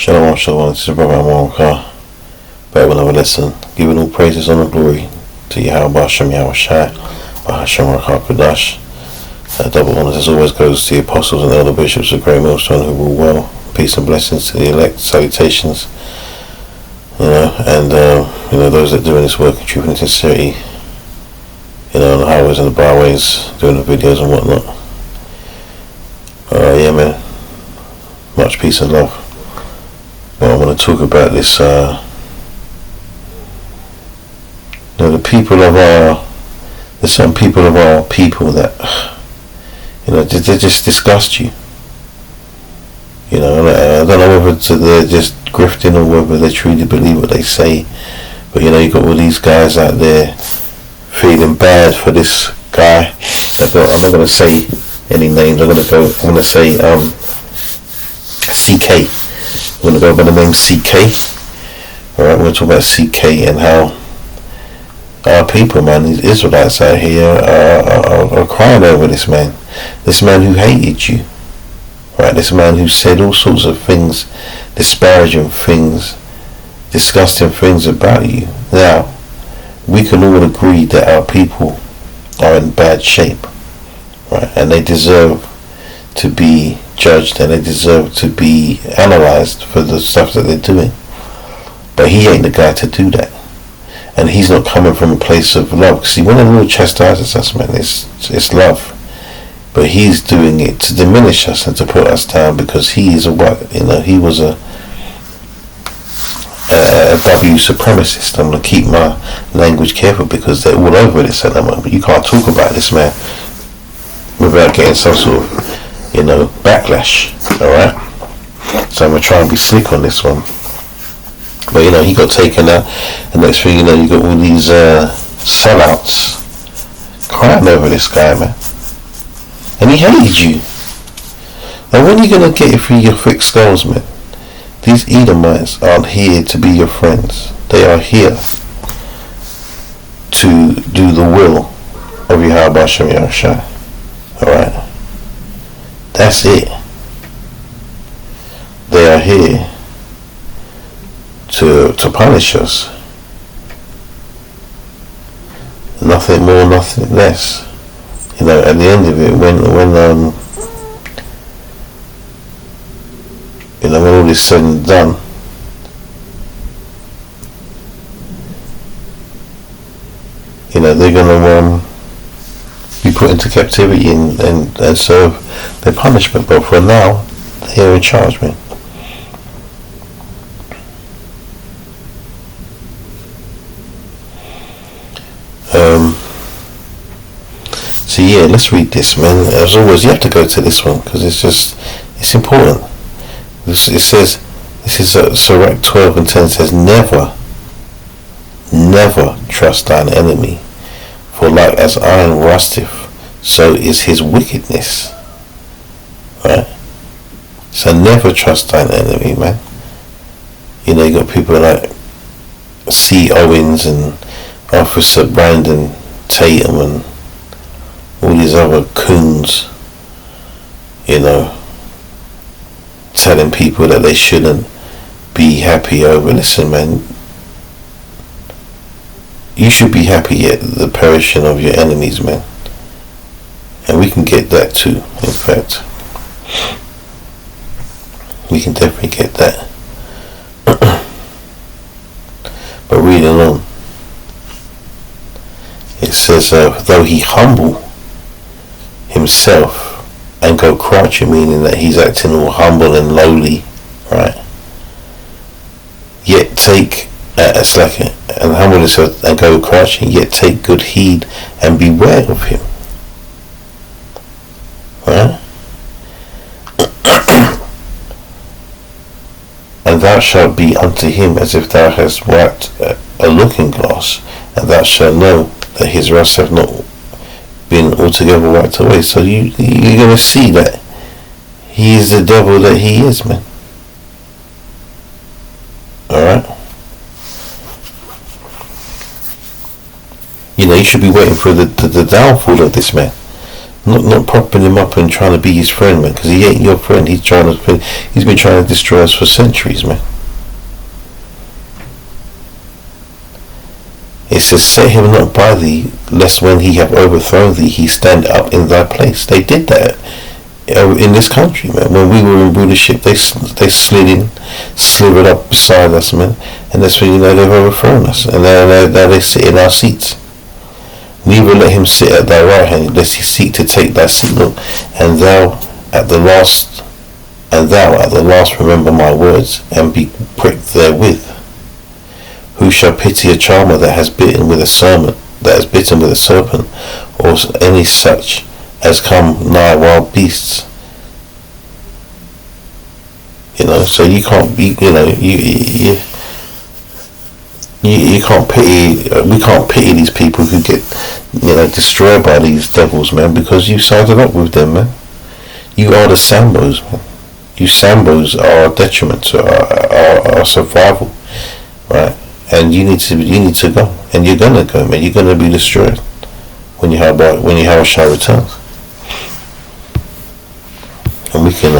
Shalom, shalom. This is Brother Amonka. Back with another lesson. Giving all praises, honor, glory to Yahweh Hashem, Yahweh Shai, Hashem HaKadosh. Double honors as always goes to the apostles and elder bishops of Great Millstone who rule well. Peace and blessings to the elect. Salutations. And those that doing this work in truth and sincerity. On the highways and the byways, doing the videos and whatnot. Yeah, man. Much peace and love. Well, I want to talk about this. The people of there's some people of our people that, they just disgust you. I don't know whether they're just grifting or whether they truly believe what they say. But you got all these guys out there feeling bad for this guy. I'm not going to say any names. I'm going to say CK. I'm going to go by the name CK. Alright, we're going to talk about CK and how our people, man, these Israelites out here are crying over this man. This man who hated you. Right, this man who said all sorts of things, disparaging things, disgusting things about you. Now, we can all agree that our people are in bad shape. Right, and they deserve to be judged and they deserve to be analysed for the stuff that they're doing. But he ain't the guy to do that. And he's not coming from a place of love. See, when the Lord chastises us, man, it's love. But he's doing it to diminish us and to put us down because he is he was a W supremacist. I'm going to keep my language careful because they're all over this at the moment. You can't talk about this man without getting some sort of backlash. Alright, so I'm gonna try and be slick on this one. But he got taken out. The next thing you got all these sellouts crying over this guy, man, and he hated you. Now when are you gonna get it through your thick skulls, man? These Edomites aren't here to be your friends. They are here to do the will of Yahweh Hashem Yahushua. Alright, that's it. They are here to punish us. Nothing more, nothing less. At the end of it, when all is said and done, they're gonna be put into captivity and serve their punishment. But for now, they're in charge, man. So yeah, let's read this, man. As always, you have to go to this one because it's important. It says, this is Sirach 12 and 10 says, never trust thine enemy, for like as iron rusteth, so is his wickedness. Right? So never trust thine enemy, man. You got people like C. Owens and Officer Brandon Tatum and all these other coons, telling people that they shouldn't be happy over. Listen, man, you should be happy at the perishing of your enemies, man. And we can get that too, in fact. We can definitely get that. But reading on, it says, though he humble himself and go crouching, meaning that he's acting all humble and lowly, right? Yet take and humble himself and go crouching, yet take good heed and beware of him. Right? And thou shalt be unto him as if thou hast wiped a looking glass, and thou shalt know that his rust have not been altogether wiped away. So you're going to see that he is the devil that he is, man. Alright? You should be waiting for the downfall of this man. Not propping him up and trying to be his friend, man, because he ain't your friend. He's been trying to destroy us for centuries, man. It says, set him not by thee, lest when he have overthrown thee, he stand up in thy place. They did that in this country, man. When we were in rulership, they slithered up beside us, man. And that's when, you know, they've overthrown us. And now they sit in our seats. Neither let him sit at thy right hand, lest he seek to take thy seat. And thou at the last remember my words, and be pricked therewith. Who shall pity a charmer that has bitten with a serpent, or any such as come nigh wild beasts? You know, so you can't be, you know, you can't pity. We can't pity these people who get, you know, destroyed by these devils, man, because you sided up with them, man. You are the Sambos, man. You Sambos are a detriment to our survival, right? And you need to go, and you're gonna go, man. You're gonna be destroyed when Yahushua returns. And we can,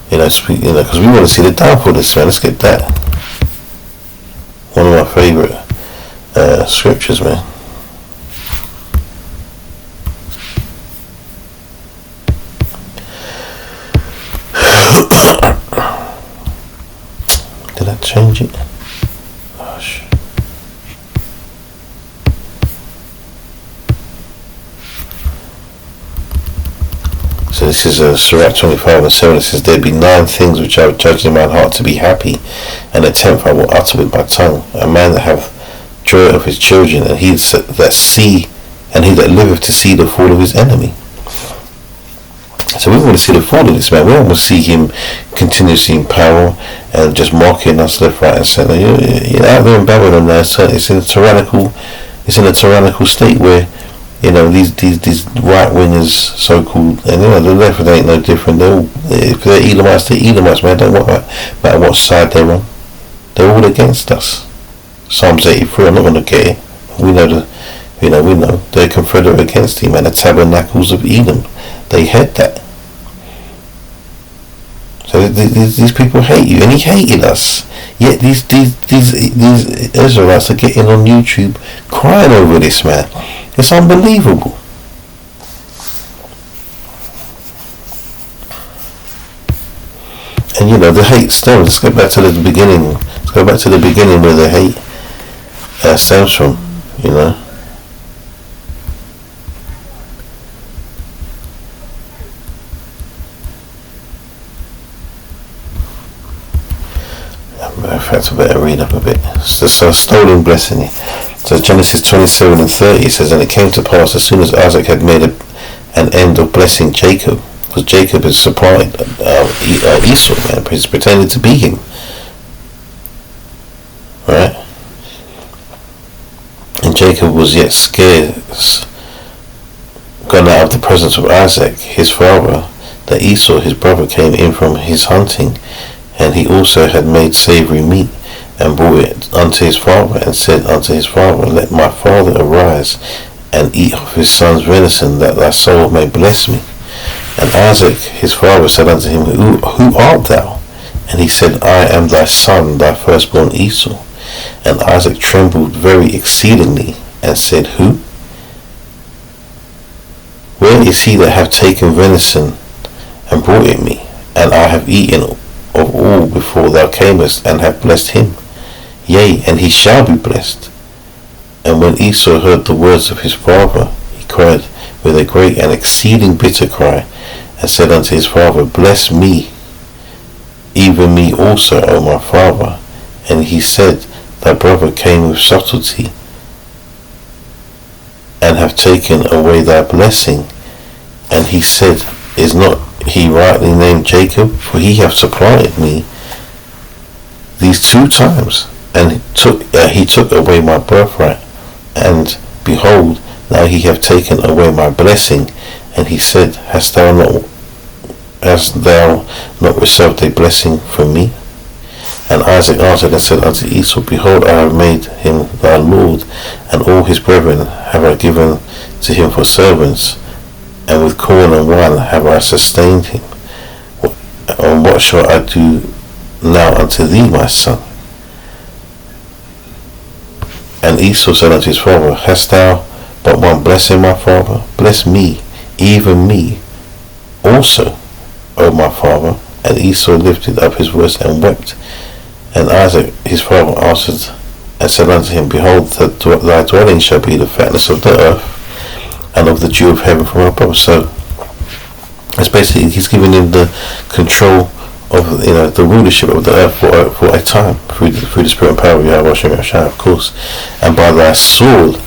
because we want to see the downfall of this, man. Let's get that. One of my favorite scriptures, man. Did I change it? Gosh. So this is Sirach 25:7. It says, there be 9 things which I have judged in mine heart to be happy, and the 10th I will utter with my tongue. A man that hath joy of his children, and he that liveth to see the fall of his enemy. So we want to see the fall of this man. We don't want to see him continuously in power and just mocking us left, right, and centre. You're out there in Babylon now. It's in a tyrannical state where, you know, these right wingers, so called, and you know, the left ain't no different. If they're Edomites, they're Edomites, man. Don't matter what side they're on. They're all against us. Psalms 83. I'm not going to get it. We know they're confederate against him, and the tabernacles of Edom. They had that. So these people hate you, and he hated us. Yet these Israelites are getting on YouTube crying over this man. It's unbelievable. And you know, the hate stems. Let's go back to the beginning. Let's go back to the beginning where the hate stems from. You know. In fact, I better read up a bit. So stolen blessing. So Genesis 27:30 says, and it came to pass as soon as Isaac had made an end of blessing Jacob, because Jacob has supplied Esau, man, he's pretending to be him, right? And Jacob was yet scarce gone out of the presence of Isaac, his father, that Esau, his brother, came in from his hunting, and he also had made savoury meat, and brought it unto his father, and said unto his father, let my father arise, and eat of his son's venison, that thy soul may bless me. And Isaac his father said unto him, who art thou? And he said, I am thy son, thy firstborn Esau. And Isaac trembled very exceedingly, and said, who? Where is he that hath taken venison, and brought it me? And I have eaten of all before thou camest, and have blessed him. Yea, and he shall be blessed. And when Esau heard the words of his father, he cried with a great and exceeding bitter cry, and said unto his father, bless me, even me also, O my father. And he said, thy brother came with subtlety, and have taken away thy blessing. And he said, is not he rightly named Jacob? For he hath supplied me these 2 times, and he took away my birthright. And behold, now he hath taken away my blessing. And he said, hast thou not received a blessing from me? And Isaac answered and said unto Esau, behold, I have made him thy lord, and all his brethren have I given to him for servants. and with corn and wine have I sustained him. And what shall I do now unto thee, my son? And Esau said unto his father, Hast thou but one blessing, my father? Bless me, even me also, O my father. And Esau lifted up his voice and wept. And Isaac his father answered and said unto him, Behold, thy dwelling shall be the fatness of the earth, and of the dew of heaven from above. So it's basically he's giving him the control of the rulership of the earth for a time through the spirit and power of Yahweh, of course. And by thy sword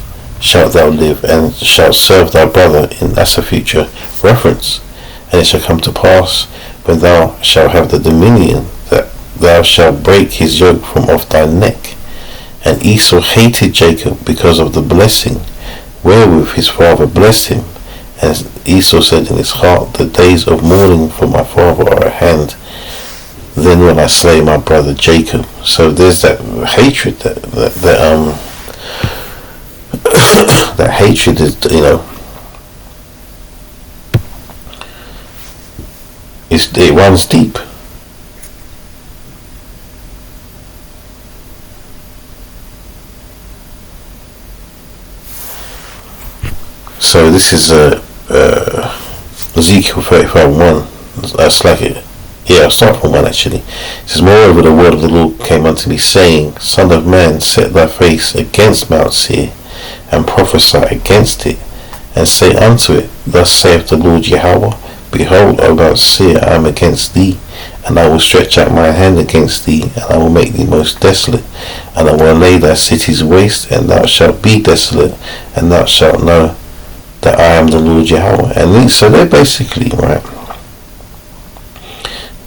shalt thou live, and shalt serve thy brother. That's a future reference. And it shall come to pass, when thou shalt have the dominion, that thou shalt break his yoke from off thy neck. And Esau hated Jacob because of the blessing wherewith his father blessed him. And Esau said in his heart, The days of mourning for my father are at hand. Then will I slay my brother Jacob. So there's that hatred that hatred is, it runs deep. So this is Ezekiel 35:1. I'll start from 1 actually. It says, Moreover, the word of the Lord came unto me, saying, Son of man, set thy face against Mount Seir, and prophesy against it, and say unto it, Thus saith the Lord Yahweh, Behold, O Mount Seir, I am against thee, and I will stretch out my hand against thee, and I will make thee most desolate, and I will lay thy cities waste, and thou shalt be desolate, and thou shalt know that I am the Lord Yahweh. And so they're basically, right,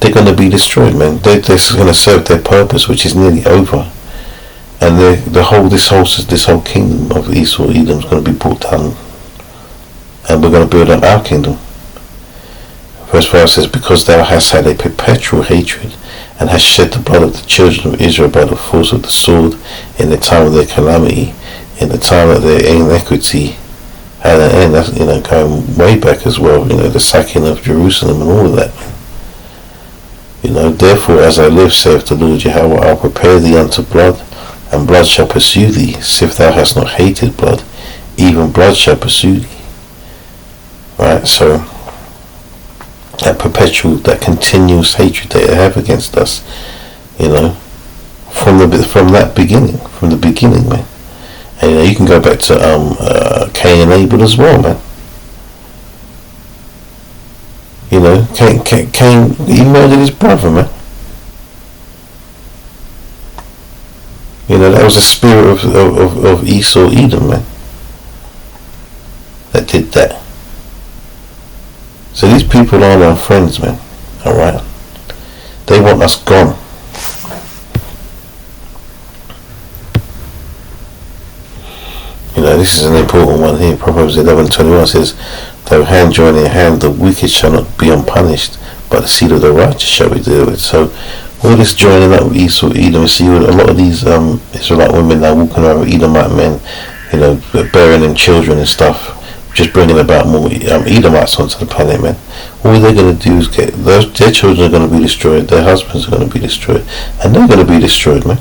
they're going to be destroyed, man. They're going to serve their purpose, which is nearly over, and this whole kingdom of Esau, Edom, is going to be brought down, and we're going to build up our kingdom. Verse 5 says, Because thou hast had a perpetual hatred, and hast shed the blood of the children of Israel by the force of the sword, in the time of their calamity, in the time of their iniquity had an end. That's going way back as well. The sacking of Jerusalem and all of that. Therefore, as I live, saith the Lord Yahweh, I'll prepare thee unto blood, and blood shall pursue thee. If thou hast not hated blood, even blood shall pursue thee. Right, so that perpetual, that continuous hatred that they have against us, from the beginning, man. And you can go back to Cain and Abel as well, man. Cain, he murdered his brother, man. That was the spirit of Esau, Edom, man, that did that. So these people aren't our friends, man. Alright? They want us gone. This is an important one here. Proverbs 11:21 says, Though hand join in hand, the wicked shall not be unpunished, but the seed of the righteous shall be delivered. So all this joining up with Esau, Edom, see a lot of these Israelite women now walking around with Edomite men, bearing them children and stuff, just bringing about more Edomites onto the planet, man. All they're going to do is their children are going to be destroyed, their husbands are going to be destroyed, and they're going to be destroyed, man.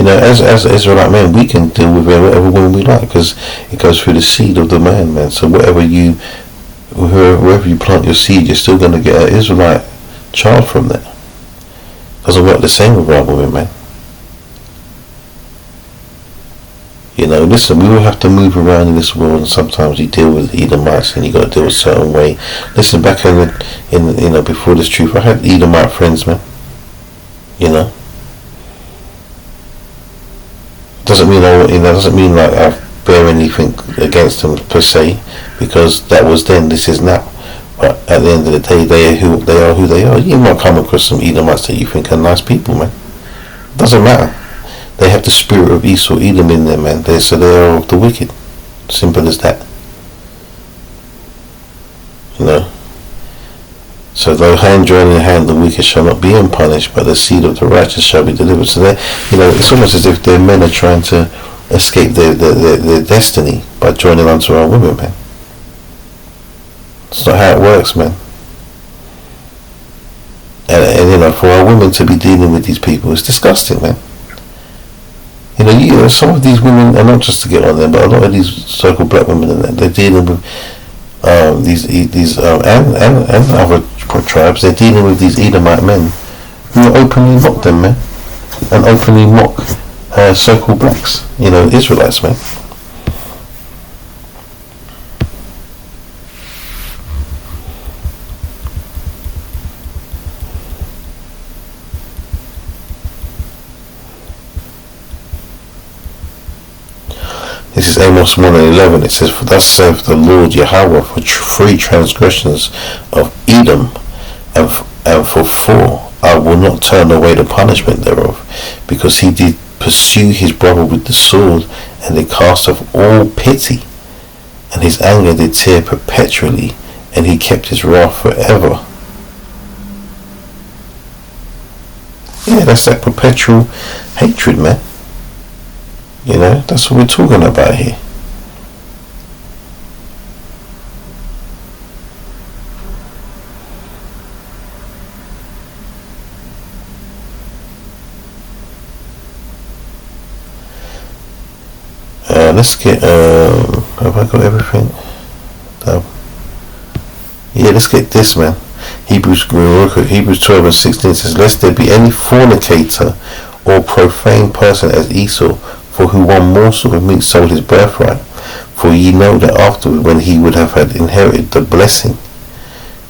As Israelite men, we can deal with whatever woman we like, because it goes through the seed of the man. So wherever you plant your seed, you're still going to get an Israelite child from that. Doesn't work the same with our women, man. Listen, we will have to move around in this world, and sometimes you deal with Edomites, and you got to deal a certain way. Listen, back in before this truth, I had Edomite friends, man. Doesn't mean like I bear anything against them per se, because that was then, this is now. But at the end of the day, they are who they are. You might come across some Edomites that you think are nice people, man. Doesn't matter. They have the spirit of Esau, Edom in them, man. They are of the wicked. Simple as that. So though hand join in hand, the wicked shall not be unpunished, but the seed of the righteous shall be delivered. So it's almost as if their men are trying to escape their destiny by joining onto our women, man. It's not how it works, man. And for our women to be dealing with these people is disgusting, man. Some of these women, and not just to get on them, but a lot of these so-called black women, they're dealing with these and other tribes. They're dealing with these Edomite men who openly mock them, man, and openly mock so-called blacks, Israelites, man. This is Amos 1:11. It says, "For thus saith the Lord Yahweh, for 3 transgressions of Edom, and for 4, I will not turn away the punishment thereof, because he did pursue his brother with the sword, and did cast off all pity, and his anger did tear perpetually, and he kept his wrath forever." Yeah, that's that perpetual hatred, man. That's what we're talking about here. Let's get, have I got everything? Yeah, let's get this, man. Hebrews 12:16 says, "Lest there be any fornicator or profane person as Esau, for who one morsel of meat sold his birthright. For ye know that afterward, when he would have had inherited the blessing,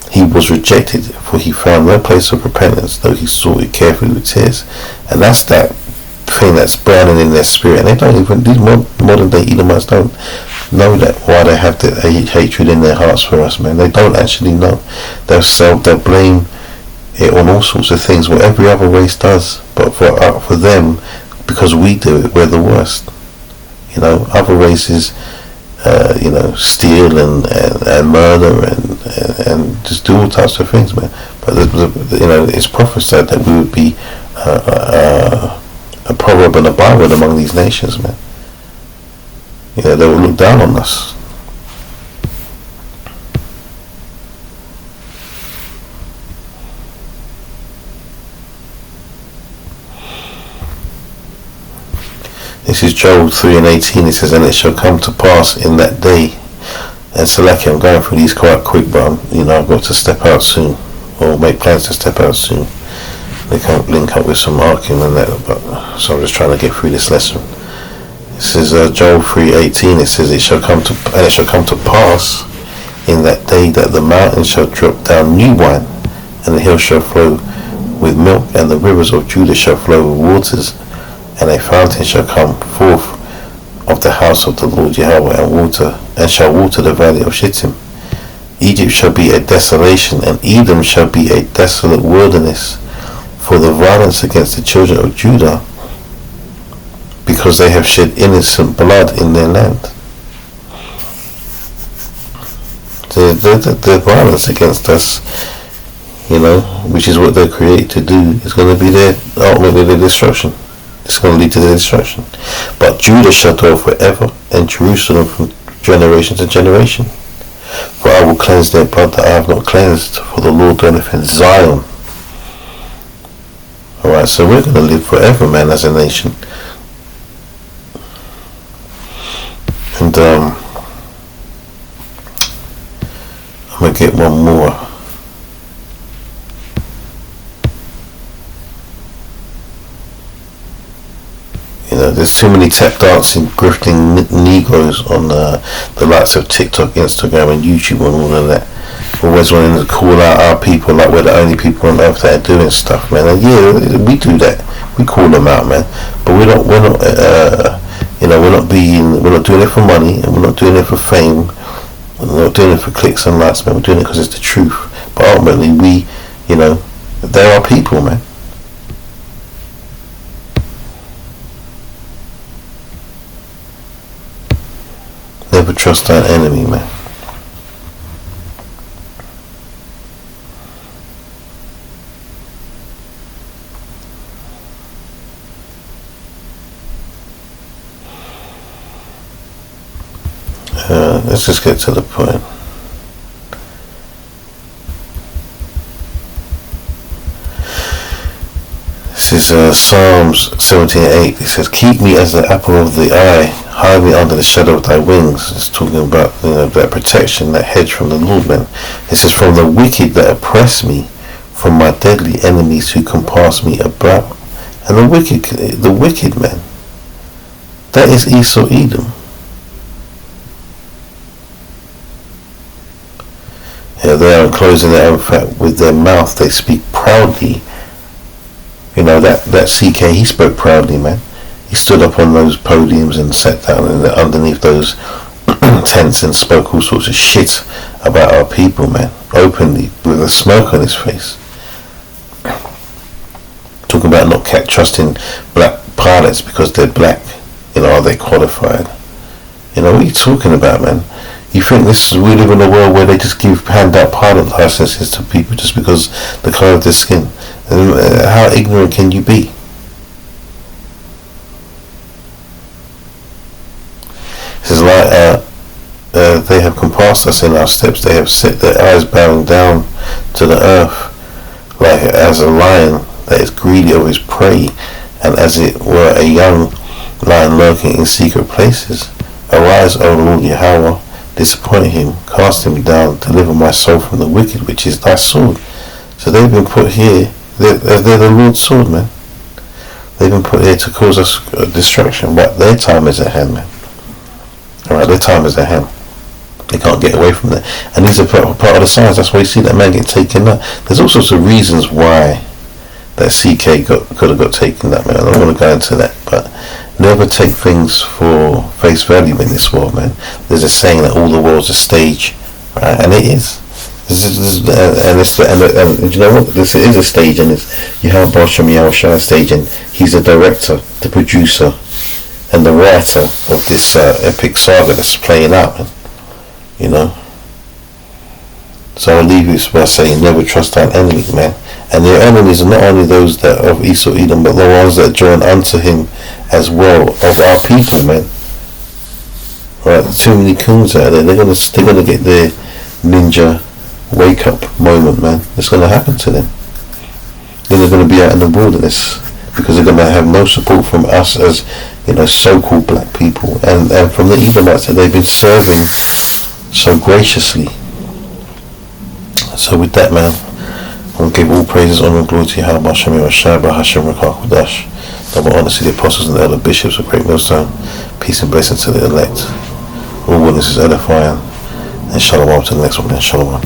he was rejected, for he found no place of repentance, though he sought it carefully with tears." And that's that thing that's burning in their spirit. And they don't even, these modern day Edomites don't know that, why they have the hatred in their hearts for us, man. They don't actually know. They'll blame it on all sorts of things, what every other race does. But for them, because we do it, we're the worst. Other races, steal and murder and just do all types of things, man. But it's prophesied that we would be a proverb and a byword among these nations, man. They will look down on us. This is Joel 3:18. It says, "And it shall come to pass in that day," and Salaki, I'm going through these quite quick, but I've got to step out soon, or make plans to step out soon. They can't link up with some arguing and that, so I'm just trying to get through this lesson. It says Joel 3:18. It says, "It shall come to pass in that day that the mountains shall drop down new wine, and the hills shall flow with milk, and the rivers of Judah shall flow with waters. And a fountain shall come forth of the house of the Lord Yahweh, and shall water the valley of Shittim. Egypt shall be a desolation, and Edom shall be a desolate wilderness, for the violence against the children of Judah, because they have shed innocent blood in their land." The violence against us, which is what they're created to do, is going to be ultimately their destruction. It's going to lead to their destruction. "But Judah shall dwell forever, and Jerusalem from generation to generation. For I will cleanse their blood that I have not cleansed, for the Lord dwelleth in Zion." Alright, so we're going to live forever, man, as a nation. And I'm going to get one more. There's too many tap dancing, grifting Negroes on the likes of TikTok, Instagram, and YouTube, and all of that. Always wanting to call out our people like we're the only people on earth that are doing stuff, man. And yeah, we do that. We call them out, man. But we're not doing it for money, and we're not doing it for fame. We're not doing it for clicks and likes, man. We're doing it because it's the truth. But ultimately, they're our people, man. Never trust our enemy, man. Alright, let's just get to the point. This is Psalms 17:8. It says, "Keep me as the apple of the eye, hide me under the shadow of thy wings." It's talking about, that protection, that hedge from the Lord, man. It says, "From the wicked that oppress me, from my deadly enemies who compass me about." And the wicked man, that is Esau Edom. Yeah, they are enclosing their own fat with their mouth. They speak proudly. That CK, he spoke proudly, man. He stood up on those podiums and sat down underneath those tents and spoke all sorts of shit about our people, man. Openly, with a smoke on his face. Talking about not trusting black pilots because they're black. Are they qualified? What are you talking about, man? You think we live in a world where they just hand out pilot licenses to people just because the colour of their skin? How ignorant can you be? This is like they have compassed us in our steps. They have set their eyes bowing down to the earth, like as a lion that is greedy of his prey, and as it were a young lion lurking in secret places. Arise, O Lord Yahweh, disappoint him, cast him down, deliver my soul from the wicked, which is thy sword. So they've been put here. They're the Lord's sword, man. They've been put here to cause us destruction, but their time is at hand, man. Alright, their time is at hand. They can't get away from that. And these are part of the signs. That's why you see that man get taken up. There's all sorts of reasons why that CK could have got taken up, man. I don't want to go into that, but never take things for face value in this world, man. There's a saying that all the world's a stage, right? And it is. And you know what? This is a stage, and it's Yahweh Hashem Yahushua stage, and he's the director, the producer, and the writer of this epic saga that's playing out, man. So I'll leave you by saying, never trust thine enemy, man. And their enemies are not only those that of Esau Edom, but the ones that join unto him as well of our people, man. Right, too many coons out there. They're gonna get their ninja wake up moment, man. It's gonna happen to them. Then they're gonna be out in the wilderness because they're gonna have no support from us as so-called black people and from the Edomites that they've been serving so graciously. So with that, man, I will give all praises, honor, and glory to Yahweh Hashem Yahushua Hashem Rakah Kodash. Double honor to the apostles and the elder bishops of Great Millstone. Peace and blessings to the elect. All witnesses edifying. And shalom to the next one, man. Shalom.